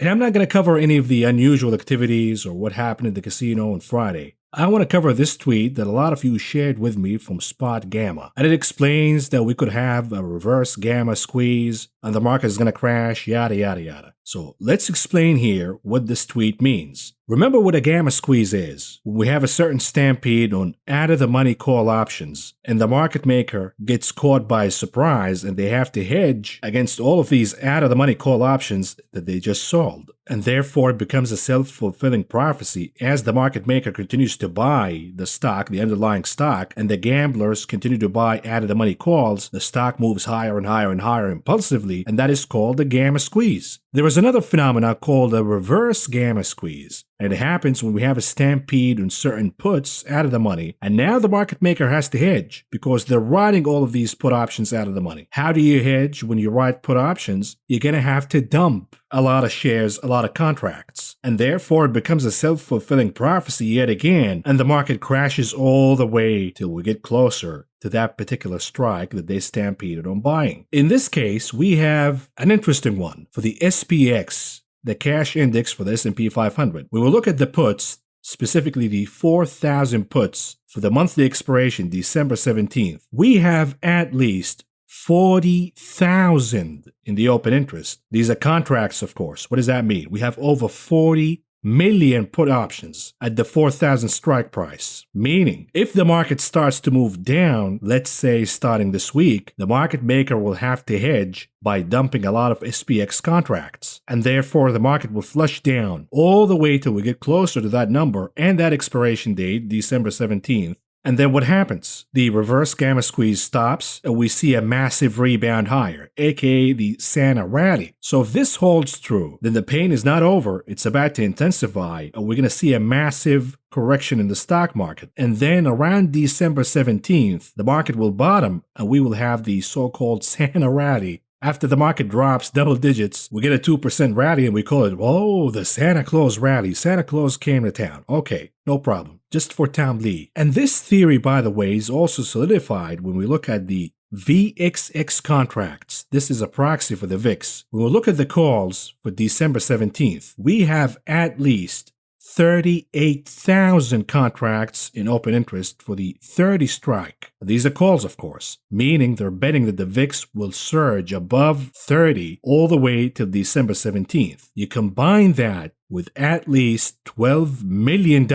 And I'm not going to cover any of the unusual activities or what happened at the casino on Friday. I want to cover this tweet that a lot of you shared with me from Spot Gamma. And it explains that we could have a reverse gamma squeeze and the market is going to crash, yada, yada, yada. So let's explain here what this tweet means. Remember what a gamma squeeze is. We have a certain stampede on out-of-the-money call options, and the market maker gets caught by surprise, and they have to hedge against all of these out-of-the-money call options that they just sold. And therefore, it becomes a self-fulfilling prophecy as the market maker continues to buy the stock, the underlying stock, and the gamblers continue to buy out-of-the-money calls. The stock moves higher and higher and higher impulsively, and that is called a gamma squeeze. There is another phenomenon called a reverse gamma squeeze. And it happens when we have a stampede on certain puts out of the money. And now the market maker has to hedge because they're riding all of these put options out of the money. How do you hedge when you ride put options? You're going to have to dump a lot of shares, a lot of contracts. And therefore it becomes a self-fulfilling prophecy yet again. And the market crashes all the way till we get closer to that particular strike that they stampeded on buying. In this case, we have an interesting one for the SPX, the cash index for the S&P 500. We will look at the puts, specifically the 4,000 puts for the monthly expiration December 17th. We have at least 40,000 in the open interest. These are contracts, of course. What does that mean? We have over 40 million put options at the 4,000 strike price. Meaning, if the market starts to move down, let's say starting this week, the market maker will have to hedge by dumping a lot of SPX contracts. And therefore, the market will flush down all the way till we get closer to that number and that expiration date, December 17th. And then what happens? The reverse gamma squeeze stops and we see a massive rebound higher, aka the Santa rally. So if this holds true, then the pain is not over, it's about to intensify, and we're going to see a massive correction in the stock market. And then around December 17th, the market will bottom and we will have the so-called Santa rally. After the market drops double digits, we get a 2% rally and we call it, oh, the Santa Claus rally. Santa Claus came to town. Okay, no problem. Just for Tom Lee. And this theory, by the way, is also solidified when we look at the VXX contracts. This is a proxy for the VIX. When we look at the calls for December 17th, we have at least 38,000 contracts in open interest for the 30 strike. These are calls, of course, meaning they're betting that the VIX will surge above 30 all the way till December 17th. You combine that with at least $12 million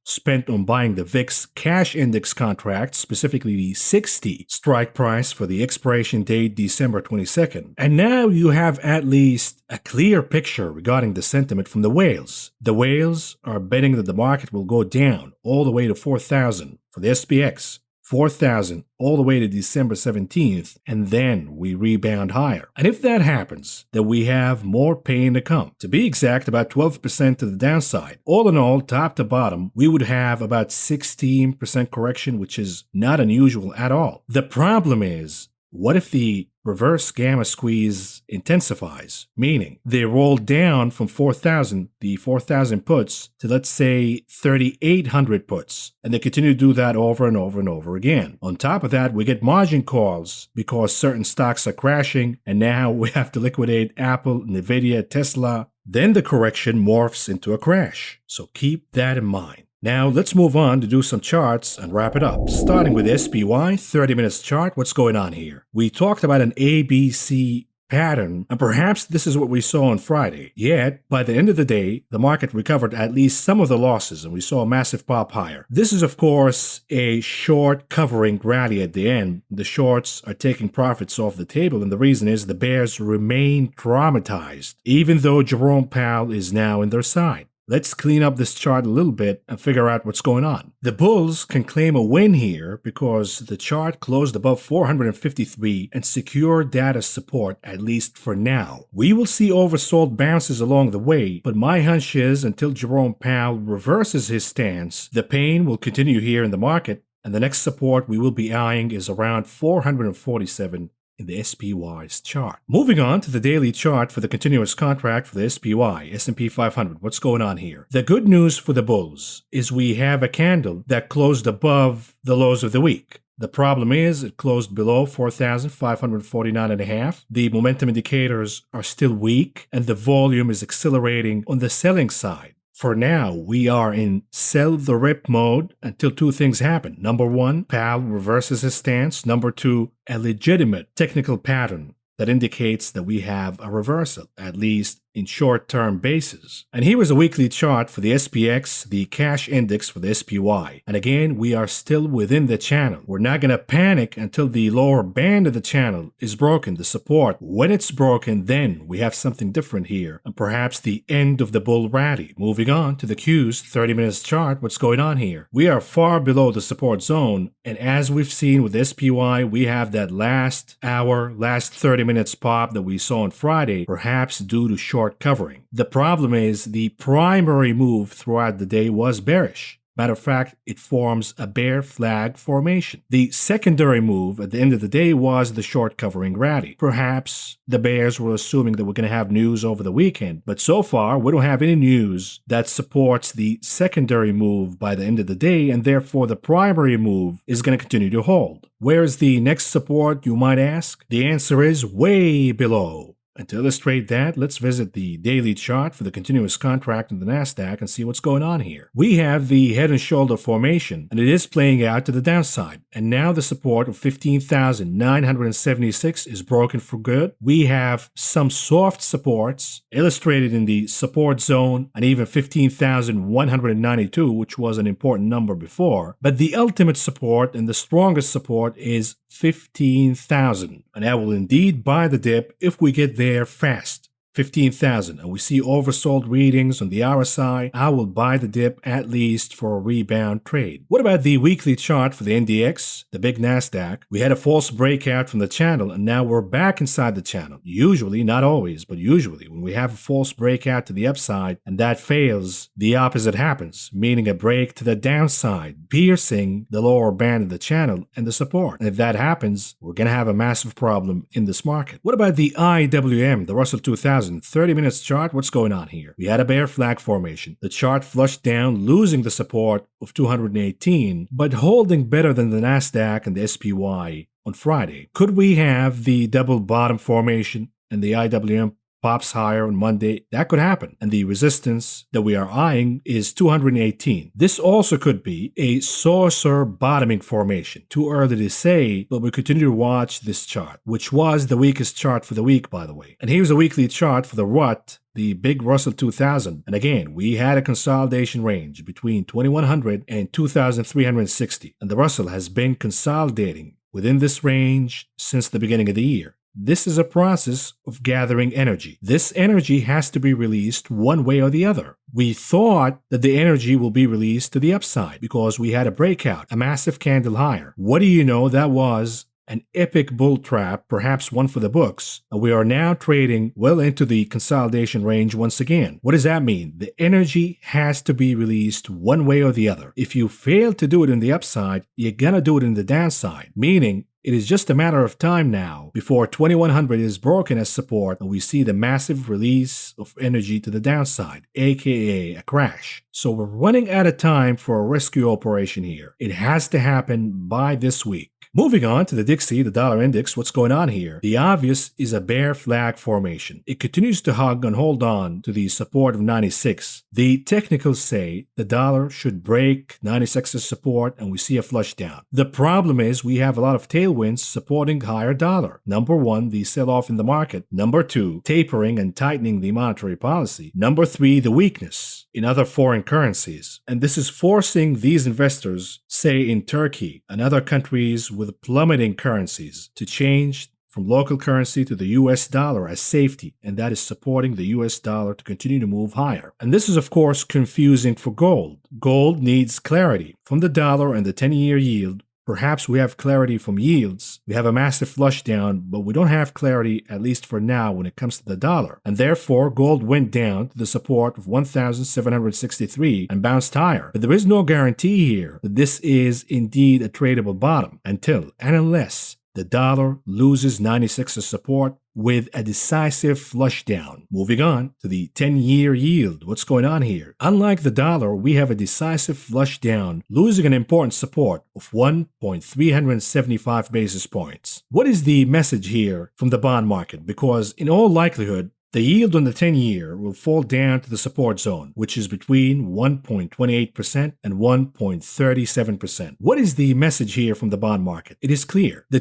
spent on buying the VIX cash index contract, specifically the 60 strike price for the expiration date December 22nd. And now you have at least a clear picture regarding the sentiment from the whales. The whales are betting that the market will go down all the way to 4,000 for the SPX. 4,000 all the way to December 17th, and then we rebound higher. And if that happens, then we have more pain to come. To be exact, about 12% to the downside. All in all, top to bottom, we would have about 16% correction, which is not unusual at all. The problem is, what if the reverse gamma squeeze intensifies? Meaning, they roll down from 4,000, the 4,000 puts, to let's say 3,800 puts. And they continue to do that over and over and over again. On top of that, we get margin calls because certain stocks are crashing, and now we have to liquidate Apple, Nvidia, Tesla. Then the correction morphs into a crash. So keep that in mind. Now, let's move on to do some charts and wrap it up. Starting with SPY, 30 minutes chart. What's going on here? We talked about an ABC pattern, and perhaps this is what we saw on Friday. Yet, by the end of the day, the market recovered at least some of the losses, and we saw a massive pop higher. This is, of course, a short covering rally at the end. The shorts are taking profits off the table, and the reason is the bears remain traumatized, even though Jerome Powell is now in their side. Let's clean up this chart a little bit and figure out what's going on. The bulls can claim a win here because the chart closed above 453 and secured data support, at least for now. We will see oversold bounces along the way, but my hunch is until Jerome Powell reverses his stance, the pain will continue here in the market, and the next support we will be eyeing is around 447 in the SPY's chart. Moving on to the daily chart for the continuous contract for the SPY, S&P 500. What's going on here? The good news for the bulls is we have a candle that closed above the lows of the week. The problem is it closed below 4,549.5. The momentum indicators are still weak and the volume is accelerating on the selling side. For now, we are in sell the rip mode until two things happen. Number one, Powell reverses his stance. Number two, a legitimate technical pattern that indicates that we have a reversal, at least in short-term basis. And here is a weekly chart for the SPX, the cash index for the SPY. And again, we are still within the channel. We're not going to panic until the lower band of the channel is broken, the support. When it's broken, then we have something different here, and perhaps the end of the bull rally. Moving on to the Q's 30 minutes chart, what's going on here? We are far below the support zone, and as we've seen with SPY, we have that last hour, last 30 minutes pop that we saw on Friday, perhaps due to short covering. The problem is the primary move throughout the day was bearish. Matter of fact, it forms a bear flag formation. The secondary move at the end of the day was the short covering rally. Perhaps the bears were assuming that we're going to have news over the weekend, but so far we don't have any news that supports the secondary move by the end of the day, and therefore the primary move is going to continue to hold. Where is the next support, you might ask? The answer is way below. And to illustrate that, let's visit the daily chart for the continuous contract in the NASDAQ and see what's going on here. We have the head and shoulder formation, and it is playing out to the downside. And now the support of 15,976 is broken for good. We have some soft supports illustrated in the support zone and even 15,192, which was an important number before. But the ultimate support and the strongest support is 15,000. And I will indeed buy the dip if we get there fast. 15,000 and we see oversold readings on the RSI, I will buy the dip at least for a rebound trade. What about the weekly chart for the NDX, the big NASDAQ? We had a false breakout from the channel and now we're back inside the channel. Usually, not always, but usually when we have a false breakout to the upside and that fails, the opposite happens, meaning a break to the downside, piercing the lower band of the channel and the support. And if that happens, we're going to have a massive problem in this market. What about the IWM, the Russell 2000, 30 minutes chart? What's going on here? We had a bear flag formation. The chart flushed down, losing the support of 218, but holding better than the NASDAQ and the SPY on Friday. Could we have the double bottom formation and the IWM pops higher on Monday? That could happen. And the resistance that we are eyeing is 218. This also could be a saucer bottoming formation. Too early to say, but we continue to watch this chart, which was the weakest chart for the week, by the way. And here's a weekly chart for the RUT, the big Russell 2000. And again, we had a consolidation range between 2100 and 2360. And the Russell has been consolidating within this range since the beginning of the year. This is a process of gathering energy. This energy has to be released one way or the other. We thought that the energy will be released to the upside because we had a breakout, a massive candle higher. What do you know? That was an epic bull trap, perhaps one for the books. And we are now trading well into the consolidation range once again. What does that mean? The energy has to be released one way or the other. If you fail to do it in the upside, you're gonna do it in the downside, meaning it is just a matter of time now before 2100 is broken as support and we see the massive release of energy to the downside, aka a crash. So we're running out of time for a rescue operation here. It has to happen by this week. Moving on to the Dixie, the dollar index, what's going on here? The obvious is a bear flag formation. It continues to hug and hold on to the support of 96. The technicals say the dollar should break 96's support and we see a flush down. The problem is we have a lot of tailwinds supporting higher dollar. Number one, the sell-off in the market. Number two, tapering and tightening the monetary policy. Number three, the weakness in other foreign currencies. And this is forcing these investors, say in Turkey and other countries with plummeting currencies, to change from local currency to the US dollar as safety, and that is supporting the US dollar to continue to move higher. And this is of course confusing for gold. Gold needs clarity from the dollar and the 10-year yield. Perhaps we have clarity from yields. We have a massive flush down, but we don't have clarity, at least for now, when it comes to the dollar. And therefore, gold went down to the support of 1,763 and bounced higher. But there is no guarantee here that this is indeed a tradable bottom until and unless the dollar loses 96's support with a decisive flush down. Moving on to the 10-year yield. What's going on here? Unlike the dollar, we have a decisive flush down, losing an important support of 1.375 basis points. What is the message here from the bond market? Because in all likelihood, the yield on the 10-year will fall down to the support zone, which is between 1.28% and 1.37%. What is the message here from the bond market? It is clear. The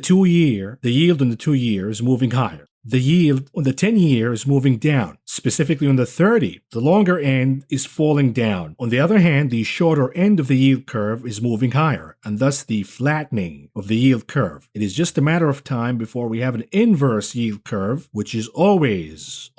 yield on the 2-year is moving higher. The yield on the 10-year is moving down, specifically on the 30. The longer end is falling down. On the other hand, the shorter end of the yield curve is moving higher, and thus the flattening of the yield curve. It is just a matter of time before we have an inverse yield curve, which is always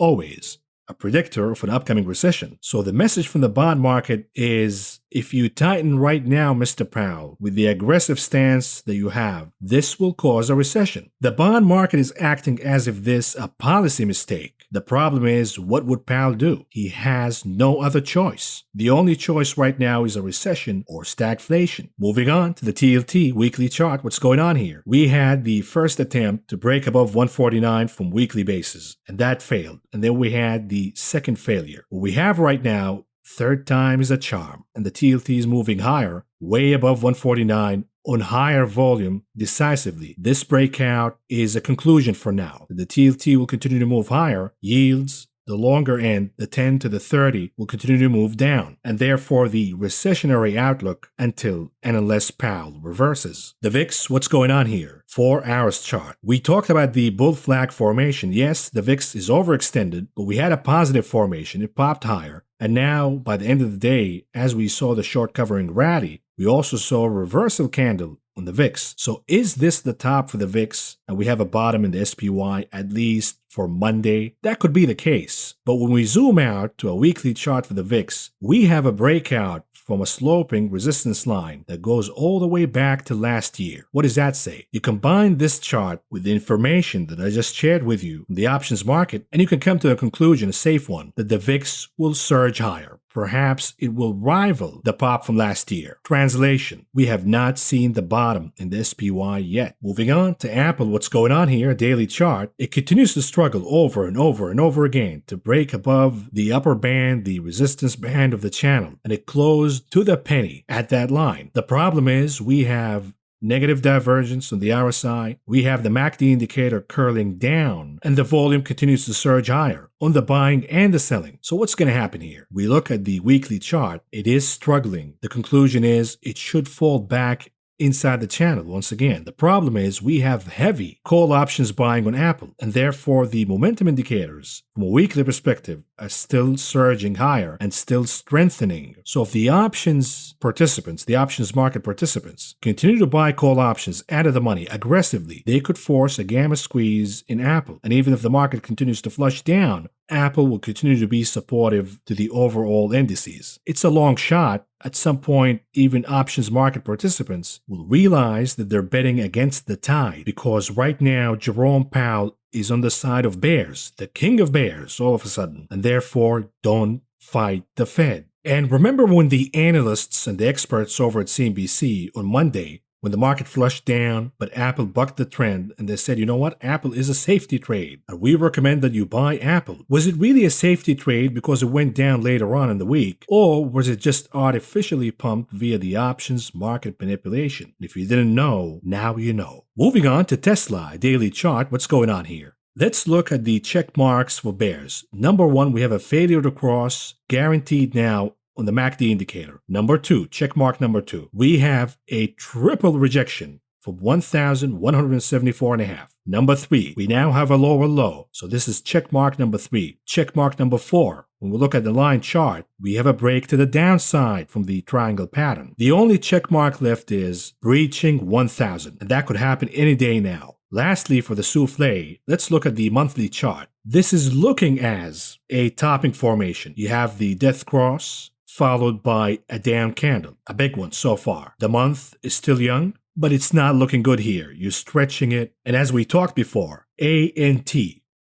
a predictor of an upcoming recession. So the message from the bond market is, if you tighten right now, Mr. Powell, with the aggressive stance that you have, this will cause a recession. The bond market is acting as if this is a policy mistake. The problem is, what would Powell do? He has no other choice. The only choice right now is a recession or stagflation. Moving on to the TLT weekly chart, what's going on here? We had the first attempt to break above 149 from weekly basis, and that failed. And then we had the second failure. What we have right now, third time is a charm, and the TLT is moving higher, way above 149 on higher volume decisively. This breakout is a conclusion for now. The TLT will continue to move higher. Yields, the longer end, the 10 to the 30, will continue to move down, and therefore the recessionary outlook until and unless Powell reverses. The VIX, what's going on here? 4 hours chart. We talked about the bull flag formation. Yes, the VIX is overextended, but we had a positive formation. It popped higher. And now, by the end of the day, as we saw the short covering rally, we also saw a reversal candle on the VIX. So is this the top for the VIX and we have a bottom in the SPY at least for Monday? That could be the case. But when we zoom out to a weekly chart for the VIX, we have a breakout from a sloping resistance line that goes all the way back to last year. What does that say? You combine this chart with the information that I just shared with you from the options market, and you can come to a conclusion, a safe one, that the VIX will surge higher. Perhaps it will rival the pop from last year. Translation: we have not seen the bottom in the SPY yet. Moving on to Apple, what's going on here? A daily chart. It continues to struggle over and over and over again to break above the upper band, the resistance band of the channel, and it closed to the penny at that line. The problem is we have negative divergence on the RSI, we have the MACD indicator curling down, and the volume continues to surge higher on the buying and the selling. So what's going to happen here? We look at the weekly chart, it is struggling. The conclusion is it should fall back inside the channel once again. The problem is we have heavy call options buying on Apple, and therefore the momentum indicators from a weekly perspective are still surging higher and still strengthening. So if the options participants, the options market participants, continue to buy call options out of the money aggressively, they could force a gamma squeeze in Apple. And even if the market continues to flush down, Apple will continue to be supportive to the overall indices. It's a long shot. At some point, even options market participants will realize that they're betting against the tide, because right now Jerome Powell is on the side of bears, the king of bears all of a sudden, and therefore don't fight the Fed. And remember when the analysts and the experts over at CNBC on Monday, when the market flushed down, but Apple bucked the trend, and they said, you know what, Apple is a safety trade, and we recommend that you buy Apple. Was it really a safety trade because it went down later on in the week, or was it just artificially pumped via the options market manipulation? If you didn't know, now you know. Moving on to Tesla, daily chart, what's going on here? Let's look at the check marks for bears. Number one, we have a failure to cross, guaranteed now, on the MACD indicator. Number two, check mark number two, we have a triple rejection from 1,174.5. Number three, we now have a lower low. So this is check mark number three. Check mark number four, when we look at the line chart, we have a break to the downside from the triangle pattern. The only check mark left is breaching 1,000, and that could happen any day now. Lastly, for the souffle, let's look at the monthly chart. This is looking as a topping formation. You have the death cross, followed by a down candle, a big one so far. The month is still young, but it's not looking good here. You're stretching it. And as we talked before, ANT,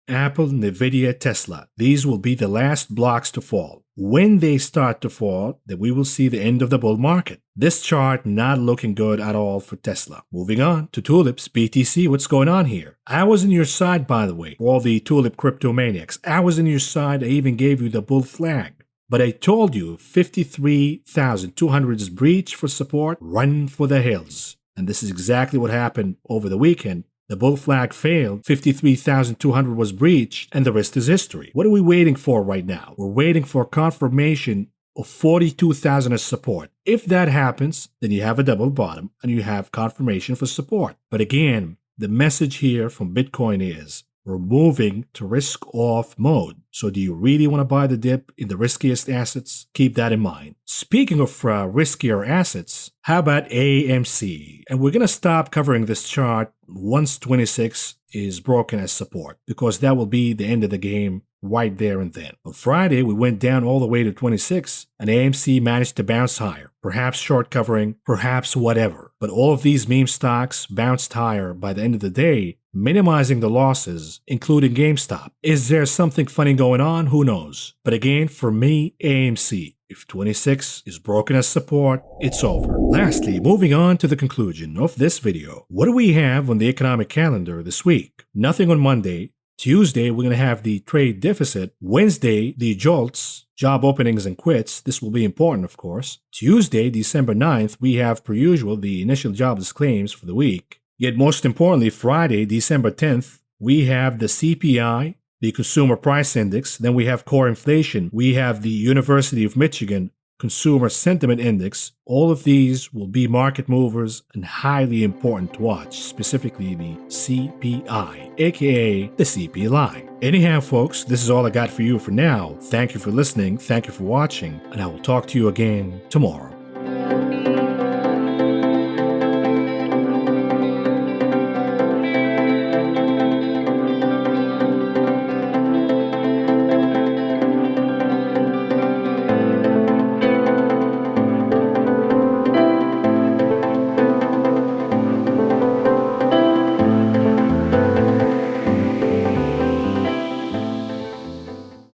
Apple, Nvidia, Tesla, these will be the last blocks to fall. When they start to fall, then we will see the end of the bull market. This chart not looking good at all for Tesla. Moving on to tulips, BTC, what's going on here? I was on your side, by the way, for all the tulip cryptomaniacs. I was on your side. I even gave you the bull flag. But I told you 53,200 is breach for support, run for the hills. And this is exactly what happened over the weekend. The bull flag failed, 53,200 was breached, and the rest is history. What are we waiting for right now? We're waiting for confirmation of 42,000 as support. If that happens, then you have a double bottom and you have confirmation for support. But again, the message here from Bitcoin is we're moving to risk-off mode. So do you really want to buy the dip in the riskiest assets? Keep that in mind. Speaking of riskier assets, how about AMC? And we're going to stop covering this chart once 26 is broken as support, because that will be the end of the game right there and then. On Friday, we went down all the way to 26, and AMC managed to bounce higher. Perhaps short covering, perhaps whatever. But all of these meme stocks bounced higher by the end of the day, minimizing the losses, including GameStop. Is there something funny going on? Who knows? But again, for me, AMC. If 26 is broken as support, it's over. Lastly, moving on to the conclusion of this video. What do we have on the economic calendar this week? Nothing on Monday. Tuesday, we're going to have the trade deficit. Wednesday, the JOLTS, job openings and quits. This will be important, of course. Tuesday, December 9th, we have, per usual, the initial jobless claims for the week. Yet most importantly, Friday, December 10th, we have the CPI, the Consumer Price Index. Then we have core inflation. We have the University of Michigan Consumer Sentiment Index. All of these will be market movers and highly important to watch, specifically the CPI, aka the CP line. Anyhow, folks, this is all I got for you for now. Thank you for listening, thank you for watching, and I will talk to you again tomorrow.